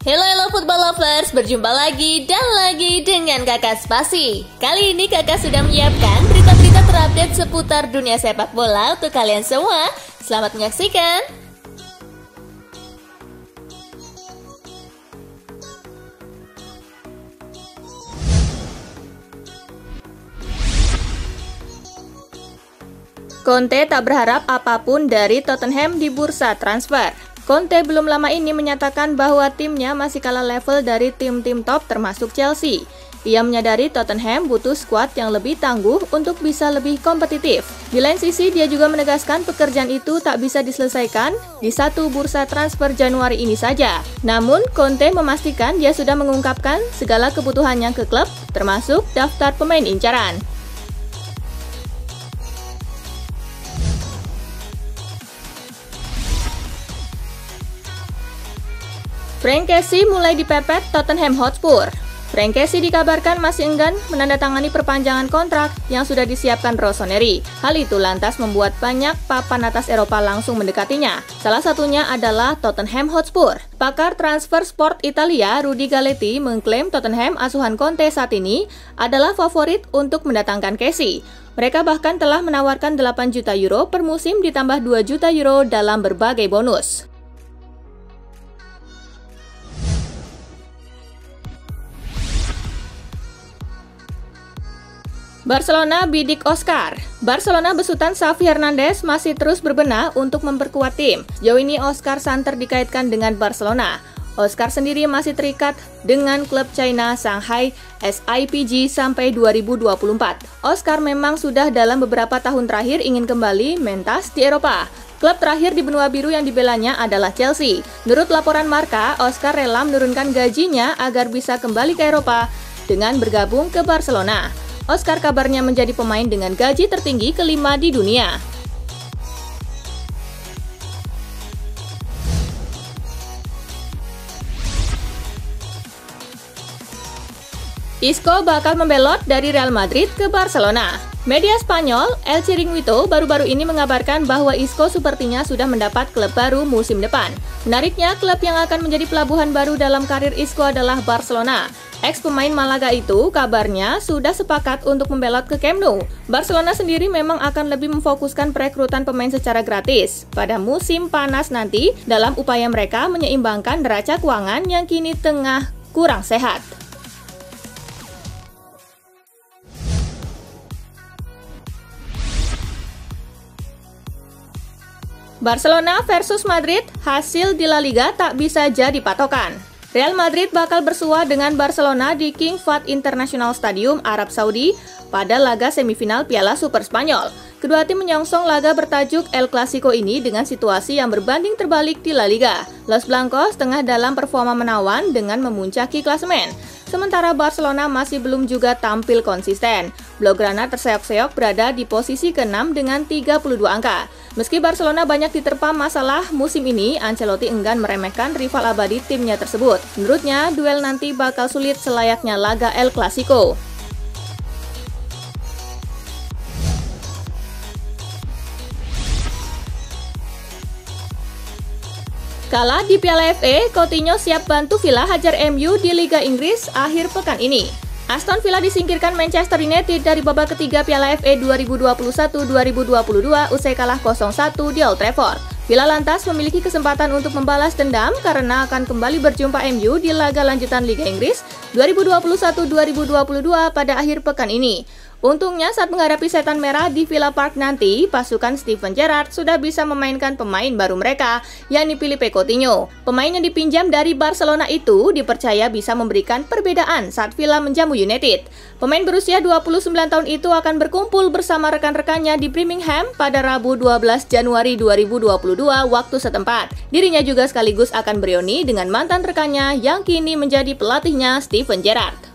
Hello football lovers, berjumpa lagi dan lagi dengan Kakak Spasi. Kali ini Kakak sudah menyiapkan berita-berita terupdate seputar dunia sepak bola untuk kalian semua. Selamat menyaksikan. Conte tak berharap apapun dari Tottenham di bursa transfer. Conte belum lama ini menyatakan bahwa timnya masih kalah level dari tim-tim top termasuk Chelsea. Ia menyadari Tottenham butuh skuad yang lebih tangguh untuk bisa lebih kompetitif. Di lain sisi, dia juga menegaskan pekerjaan itu tak bisa diselesaikan di satu bursa transfer Januari ini saja. Namun, Conte memastikan dia sudah mengungkapkan segala kebutuhannya ke klub, termasuk daftar pemain incaran. Frank Kessie mulai dipepet Tottenham Hotspur. Frank Kessie dikabarkan masih enggan menandatangani perpanjangan kontrak yang sudah disiapkan Rossoneri. Hal itu lantas membuat banyak papan atas Eropa langsung mendekatinya. Salah satunya adalah Tottenham Hotspur. Pakar transfer sport Italia, Rudy Galetti, mengklaim Tottenham asuhan Conte saat ini adalah favorit untuk mendatangkan Kessie. Mereka bahkan telah menawarkan 8 juta euro per musim ditambah 2 juta euro dalam berbagai bonus. Barcelona bidik Oscar. Barcelona besutan Xavi Hernandez masih terus berbenah untuk memperkuat tim. Sejauh ini Oscar santer dikaitkan dengan Barcelona. Oscar sendiri masih terikat dengan klub China Shanghai SIPG sampai 2024. Oscar memang sudah dalam beberapa tahun terakhir ingin kembali mentas di Eropa. Klub terakhir di benua biru yang dibelanya adalah Chelsea. Menurut laporan Marca, Oscar rela menurunkan gajinya agar bisa kembali ke Eropa dengan bergabung ke Barcelona. Oscar kabarnya menjadi pemain dengan gaji tertinggi kelima di dunia. Isco bakal membelot dari Real Madrid ke Barcelona. Media Spanyol, El Chiringuito baru-baru ini mengabarkan bahwa Isco sepertinya sudah mendapat klub baru musim depan. Menariknya, klub yang akan menjadi pelabuhan baru dalam karir Isco adalah Barcelona. Ex-pemain Malaga itu kabarnya sudah sepakat untuk membelot ke Camp Nou. Barcelona sendiri memang akan lebih memfokuskan perekrutan pemain secara gratis pada musim panas nanti dalam upaya mereka menyeimbangkan neraca keuangan yang kini tengah kurang sehat. Barcelona versus Madrid, hasil di La Liga tak bisa jadi patokan. Real Madrid bakal bersua dengan Barcelona di King Fahd International Stadium, Arab Saudi pada laga semifinal Piala Super Spanyol. Kedua tim menyongsong laga bertajuk El Clasico ini dengan situasi yang berbanding terbalik di La Liga. Los Blancos tengah dalam performa menawan dengan memuncaki klasemen. Sementara Barcelona masih belum juga tampil konsisten. Blaugrana terseok-seok berada di posisi ke-6 dengan 32 angka. Meski Barcelona banyak diterpa masalah musim ini, Ancelotti enggan meremehkan rival abadi timnya tersebut. Menurutnya, duel nanti bakal sulit selayaknya laga El Clasico. Kalah di Piala FA, Coutinho siap bantu Villa hajar MU di Liga Inggris akhir pekan ini. Aston Villa disingkirkan Manchester United dari babak ketiga Piala FA 2021-2022 usai kalah 0-1 di Old Trafford. Villa lantas memiliki kesempatan untuk membalas dendam karena akan kembali berjumpa MU di laga lanjutan Liga Inggris 2021-2022 pada akhir pekan ini. Untungnya saat menghadapi setan merah di Villa Park nanti, pasukan Steven Gerrard sudah bisa memainkan pemain baru mereka, yakni Philippe Coutinho. Pemain yang dipinjam dari Barcelona itu dipercaya bisa memberikan perbedaan saat Villa menjamu United. Pemain berusia 29 tahun itu akan berkumpul bersama rekan-rekannya di Birmingham pada Rabu 12 Januari 2022 waktu setempat. Dirinya juga sekaligus akan bereuni dengan mantan rekannya yang kini menjadi pelatihnya Steven Gerrard.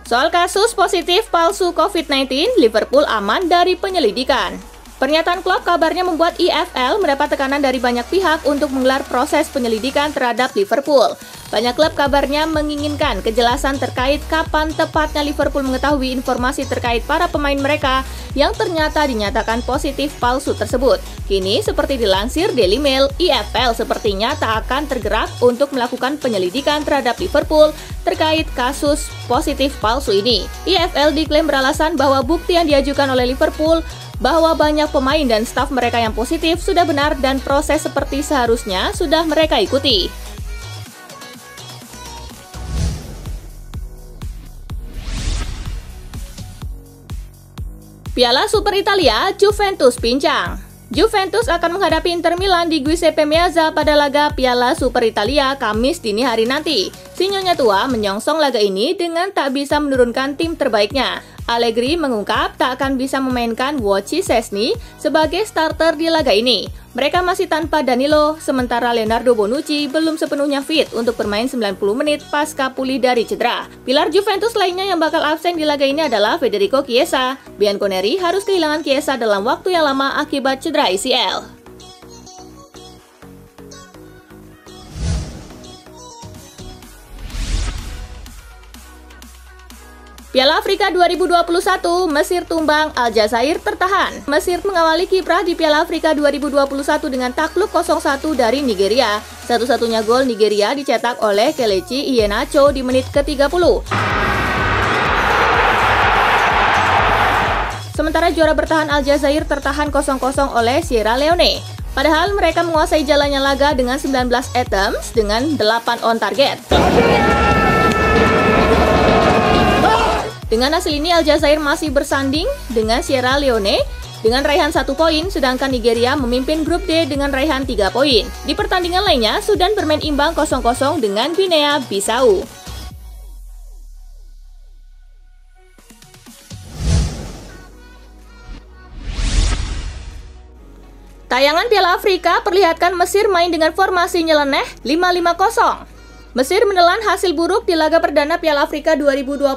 Soal kasus positif palsu COVID-19, Liverpool aman dari penyelidikan. Pernyataan Klopp kabarnya membuat EFL mendapat tekanan dari banyak pihak untuk menggelar proses penyelidikan terhadap Liverpool. Banyak klub kabarnya menginginkan kejelasan terkait kapan tepatnya Liverpool mengetahui informasi terkait para pemain mereka yang ternyata dinyatakan positif palsu tersebut. Kini, seperti dilansir Daily Mail, EFL sepertinya tak akan tergerak untuk melakukan penyelidikan terhadap Liverpool terkait kasus positif palsu ini. EFL diklaim beralasan bahwa bukti yang diajukan oleh Liverpool bahwa banyak pemain dan staf mereka yang positif sudah benar dan proses seperti seharusnya sudah mereka ikuti. Piala Super Italia, Juventus pincang. Juventus akan menghadapi Inter Milan di Giuseppe Meazza pada laga Piala Super Italia Kamis dini hari nanti. Si Nyonya Tua menyongsong laga ini dengan tak bisa menurunkan tim terbaiknya. Allegri mengungkap tak akan bisa memainkan Wojciech Szczesny sebagai starter di laga ini. Mereka masih tanpa Danilo, sementara Leonardo Bonucci belum sepenuhnya fit untuk bermain 90 menit pasca pulih dari cedera. Pilar Juventus lainnya yang bakal absen di laga ini adalah Federico Chiesa. Bianconeri harus kehilangan Chiesa dalam waktu yang lama akibat cedera ACL. Piala Afrika 2021, Mesir tumbang, Aljazair tertahan. Mesir mengawali kiprah di Piala Afrika 2021 dengan takluk 0-1 dari Nigeria. Satu-satunya gol Nigeria dicetak oleh Kelechi Iheanacho di menit ke-30. Sementara juara bertahan Aljazair tertahan 0-0 oleh Sierra Leone. Padahal mereka menguasai jalannya laga dengan 19 attempts dengan 8 on target. Dengan hasil ini, Aljazair masih bersanding dengan Sierra Leone dengan raihan 1 poin, sedangkan Nigeria memimpin grup D dengan raihan 3 poin. Di pertandingan lainnya, Sudan bermain imbang 0-0 dengan Guinea Bissau. Tayangan Piala Afrika perlihatkan Mesir main dengan formasi nyeleneh 5-5-0. Mesir menelan hasil buruk di laga perdana Piala Afrika 2021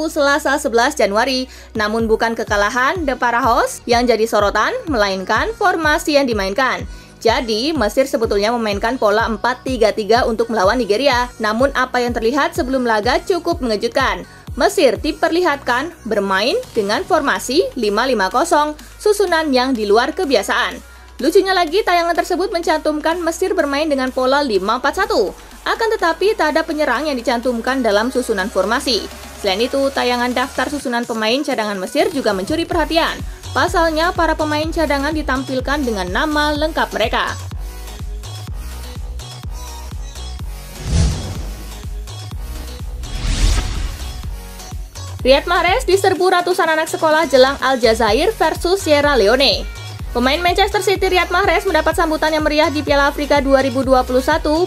Selasa 11 Januari, namun bukan kekalahan De Parajos yang jadi sorotan, melainkan formasi yang dimainkan. Jadi, Mesir sebetulnya memainkan pola 4-3-3 untuk melawan Nigeria, namun apa yang terlihat sebelum laga cukup mengejutkan. Mesir diperlihatkan bermain dengan formasi 5-5-0, susunan yang di luar kebiasaan. Lucunya lagi, tayangan tersebut mencantumkan Mesir bermain dengan pola 5-4-1. Akan tetapi, tak ada penyerang yang dicantumkan dalam susunan formasi. Selain itu, tayangan daftar susunan pemain cadangan Mesir juga mencuri perhatian. Pasalnya, para pemain cadangan ditampilkan dengan nama lengkap mereka. Riyad Mahrez diserbu ratusan anak sekolah jelang Aljazair versus Sierra Leone. Pemain Manchester City Riyad Mahrez mendapat sambutan yang meriah di Piala Afrika 2021.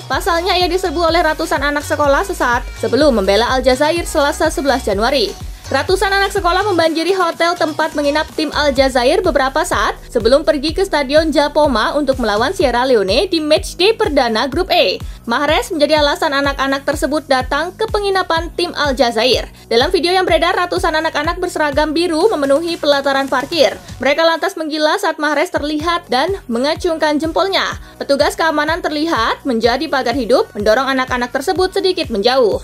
Pasalnya ia diserbu oleh ratusan anak sekolah sesaat sebelum membela Aljazair Selasa 11 Januari. Ratusan anak sekolah membanjiri hotel tempat menginap tim Aljazair beberapa saat sebelum pergi ke Stadion Japoma untuk melawan Sierra Leone di matchday perdana grup E. Mahrez menjadi alasan anak-anak tersebut datang ke penginapan tim Aljazair. Dalam video yang beredar, ratusan anak-anak berseragam biru memenuhi pelataran parkir. Mereka lantas menggila saat Mahrez terlihat dan mengacungkan jempolnya. Petugas keamanan terlihat menjadi pagar hidup, mendorong anak-anak tersebut sedikit menjauh.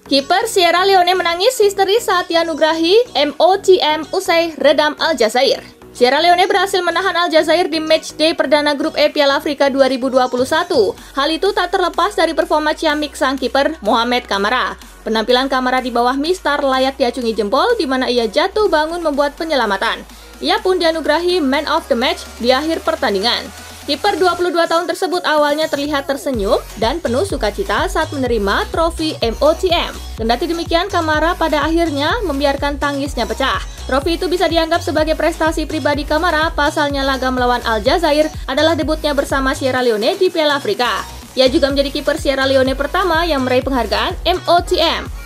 Kiper Sierra Leone menangis histeris saat dianugerahi MOCM usai redam Aljazair. Sierra Leone berhasil menahan Aljazair di matchday perdana grup E Piala Afrika 2021. Hal itu tak terlepas dari performa ciamik sang kiper Mohamed Kamara. Penampilan Kamara di bawah mistar layak diacungi jempol di mana ia jatuh bangun membuat penyelamatan. Ia pun dianugerahi Man of the Match di akhir pertandingan. Kiper 22 tahun tersebut awalnya terlihat tersenyum dan penuh sukacita saat menerima trofi MOCM. Kendati demikian, Kamara pada akhirnya membiarkan tangisnya pecah. Trofi itu bisa dianggap sebagai prestasi pribadi Kamara, pasalnya laga melawan Aljazair adalah debutnya bersama Sierra Leone di Piala Afrika. Ia juga menjadi kiper Sierra Leone pertama yang meraih penghargaan MOCM.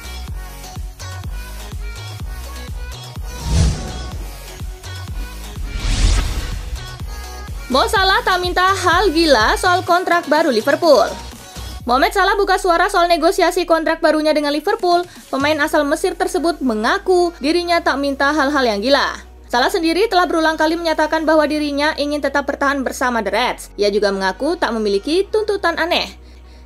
Mo Salah tak minta hal gila soal kontrak baru Liverpool. Mohamed Salah buka suara soal negosiasi kontrak barunya dengan Liverpool. Pemain asal Mesir tersebut mengaku dirinya tak minta hal-hal yang gila. Salah sendiri telah berulang kali menyatakan bahwa dirinya ingin tetap bertahan bersama The Reds. Ia juga mengaku tak memiliki tuntutan aneh.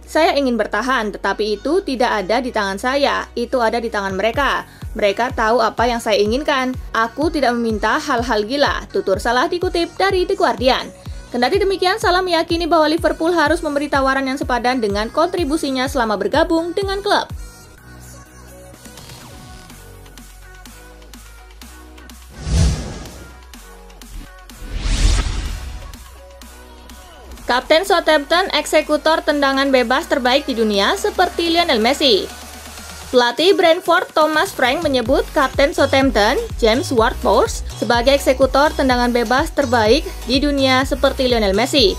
Saya ingin bertahan, tetapi itu tidak ada di tangan saya, itu ada di tangan mereka. Mereka tahu apa yang saya inginkan. Aku tidak meminta hal-hal gila, tutur Salah dikutip dari The Guardian. Kendati demikian, Salah meyakini bahwa Liverpool harus memberi tawaran yang sepadan dengan kontribusinya selama bergabung dengan klub. Kapten Southampton eksekutor tendangan bebas terbaik di dunia seperti Lionel Messi. Pelatih Brentford Thomas Frank menyebut Kapten Southampton James Ward-Prowse sebagai eksekutor tendangan bebas terbaik di dunia seperti Lionel Messi.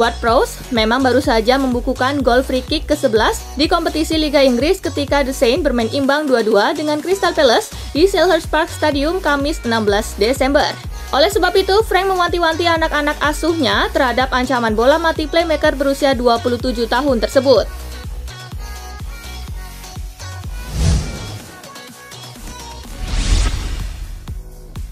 Ward-Prowse memang baru saja membukukan gol free kick ke-11 di kompetisi Liga Inggris ketika The Saints bermain imbang 2-2 dengan Crystal Palace di Selhurst Park Stadium Kamis 16 Desember. Oleh sebab itu, Frank mewanti-wanti anak-anak asuhnya terhadap ancaman bola mati playmaker berusia 27 tahun tersebut.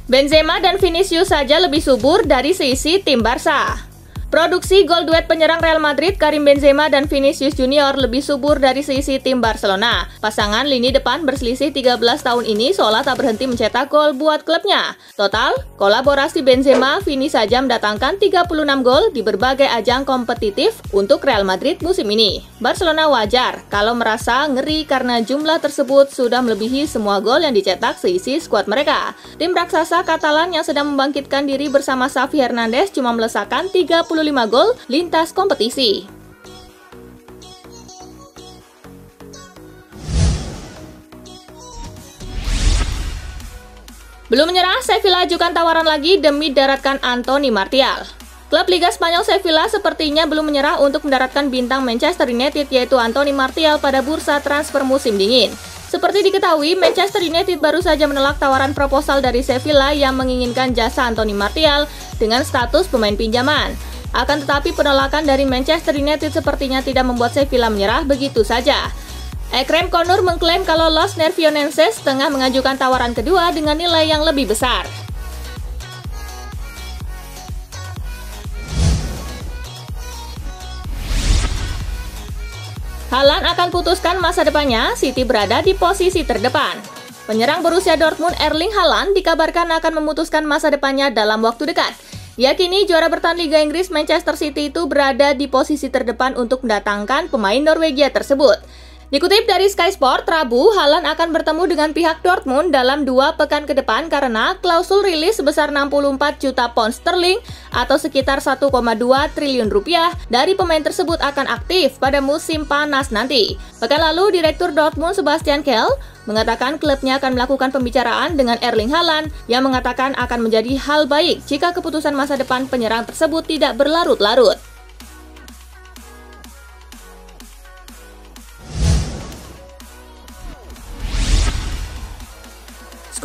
Benzema dan Vinicius saja lebih subur dari seisi tim Barca. Produksi gol duet penyerang Real Madrid Karim Benzema dan Vinicius Junior lebih subur dari seisi tim Barcelona. Pasangan lini depan berselisih 13 tahun ini seolah tak berhenti mencetak gol buat klubnya. Total, kolaborasi Benzema-Vini saja mendatangkan 36 gol di berbagai ajang kompetitif untuk Real Madrid musim ini. Barcelona wajar kalau merasa ngeri karena jumlah tersebut sudah melebihi semua gol yang dicetak seisi skuad mereka. Tim raksasa Katalan yang sedang membangkitkan diri bersama Xavi Hernandez cuma melesakan 35 gol lintas kompetisi. Belum menyerah, Sevilla ajukan tawaran lagi demi daratkan Anthony Martial. Klub Liga Spanyol Sevilla sepertinya belum menyerah untuk mendaratkan bintang Manchester United yaitu Anthony Martial pada bursa transfer musim dingin. Seperti diketahui, Manchester United baru saja menolak tawaran proposal dari Sevilla yang menginginkan jasa Anthony Martial dengan status pemain pinjaman. Akan tetapi penolakan dari Manchester United sepertinya tidak membuat Sevilla menyerah begitu saja. Ekrem Konur mengklaim kalau Los Nervionenses tengah mengajukan tawaran kedua dengan nilai yang lebih besar. Haaland akan putuskan masa depannya, City berada di posisi terdepan. Penyerang Borussia Dortmund Erling Haaland dikabarkan akan memutuskan masa depannya dalam waktu dekat. Yakini juara bertahan Liga Inggris Manchester City itu berada di posisi terdepan untuk mendatangkan pemain Norwegia tersebut. Dikutip dari Sky Sport, Rabu, Haaland akan bertemu dengan pihak Dortmund dalam 2 pekan ke depan karena klausul rilis sebesar 64 juta pound sterling atau sekitar 1,2 triliun rupiah dari pemain tersebut akan aktif pada musim panas nanti. Pekan lalu, Direktur Dortmund Sebastian Kehl mengatakan klubnya akan melakukan pembicaraan dengan Erling Haaland yang mengatakan akan menjadi hal baik jika keputusan masa depan penyerang tersebut tidak berlarut-larut.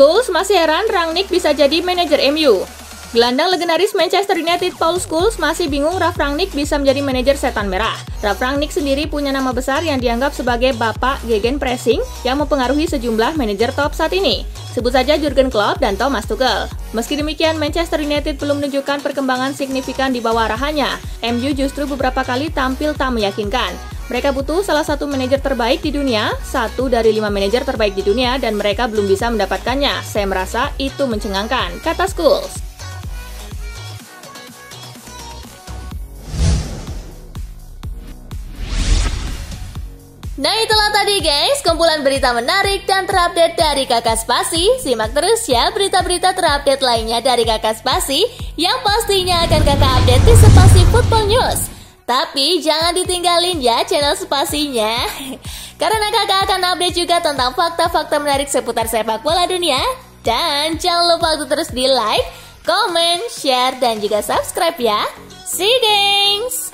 Scholes masih heran Rangnick bisa jadi manajer MU. Gelandang legendaris Manchester United Paul Scholes masih bingung Ralf Rangnick bisa menjadi manajer setan merah. Ralf Rangnick sendiri punya nama besar yang dianggap sebagai bapak gegenpressing yang mempengaruhi sejumlah manajer top saat ini. Sebut saja Jurgen Klopp dan Thomas Tuchel. Meski demikian, Manchester United belum menunjukkan perkembangan signifikan di bawah arahannya. MU justru beberapa kali tampil tak meyakinkan. Mereka butuh salah satu manajer terbaik di dunia, 1 dari 5 manajer terbaik di dunia, dan mereka belum bisa mendapatkannya. Saya merasa itu mencengangkan, kata Scholes. Nah itulah tadi guys, kumpulan berita menarik dan terupdate dari Kakak Spasi. Simak terus ya berita-berita terupdate lainnya dari Kakak Spasi yang pastinya akan Kakak update di Spasi Football News. Tapi jangan ditinggalin ya channel Spasinya, karena kakak akan update juga tentang fakta-fakta menarik seputar sepak bola dunia. Dan jangan lupa untuk terus di like, comment, share, dan juga subscribe ya. See you guys!